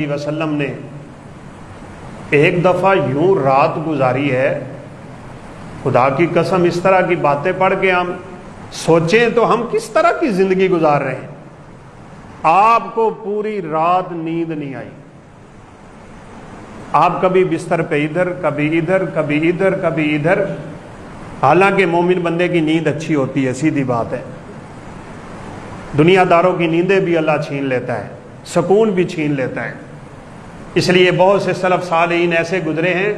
وسلم نے ایک دفعہ یوں رات گزاری ہے، خدا کی قسم اس طرح کی باتیں پڑھ کے ہم سوچیں تو ہم کس طرح کی زندگی گزار رہے ہیں۔ آپ کو پوری رات نیند نہیں آئی، آپ کبھی بستر پہ ادھر کبھی ادھر کبھی ادھر کبھی ادھر، حالانکہ مومن بندے کی نیند اچھی ہوتی ہے، سیدھی بات ہے۔ دنیا داروں کی نیندیں بھی اللہ چھین لیتا ہے، سکون بھی چھین لیتا ہے۔ اس لیے بہت سے سلف صالحین ایسے گزرے ہیں،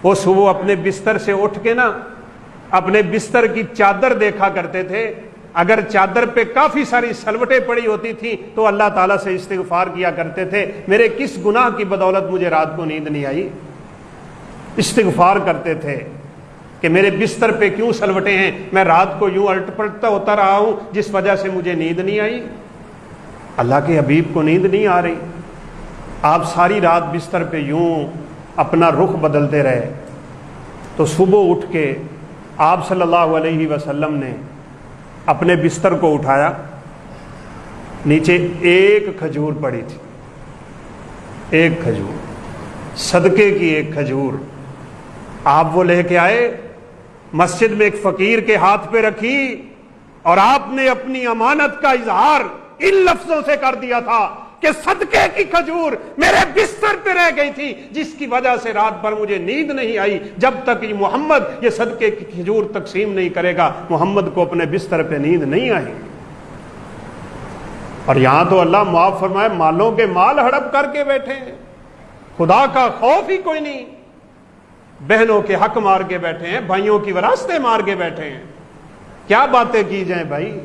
وہ صبح اپنے بستر سے اٹھ کے نا اپنے بستر کی چادر دیکھا کرتے تھے، اگر چادر پہ کافی ساری سلوٹیں پڑی ہوتی تھیں تو اللہ تعالیٰ سے استغفار کیا کرتے تھے، میرے کس گناہ کی بدولت مجھے رات کو نیند نہیں آئی۔ استغفار کرتے تھے کہ میرے بستر پہ کیوں سلوٹیں ہیں، میں رات کو یوں الٹ پلٹتا ہوتا رہا ہوں جس وجہ سے مجھے نیند نہیں آئی۔ اللہ کے حبیب کو نیند نہیں آ رہی، آپ ساری رات بستر پہ یوں اپنا رخ بدلتے رہے، تو صبح اٹھ کے آپ صلی اللہ علیہ وسلم نے اپنے بستر کو اٹھایا، نیچے ایک کھجور پڑی تھی، ایک کھجور، صدقے کی ایک کھجور، آپ وہ لے کے آئے، مسجد میں ایک فقیر کے ہاتھ پہ رکھی، اور آپ نے اپنی امانت کا اظہار ان لفظوں سے کر دیا تھا کہ صدقے کی کھجور میرے بستر پہ رہ گئی تھی، جس کی وجہ سے رات بھر مجھے نیند نہیں آئی، جب تک یہ محمد یہ صدقے کی کھجور تقسیم نہیں کرے گا محمد کو اپنے بستر پہ نیند نہیں آئی۔ اور یہاں تو اللہ معاف فرمائے مالوں کے مال ہڑپ کر کے بیٹھے ہیں، خدا کا خوف ہی کوئی نہیں، بہنوں کے حق مار کے بیٹھے ہیں، بھائیوں کی وراثتیں مار کے بیٹھے ہیں، کیا باتیں کی جائیں بھائی۔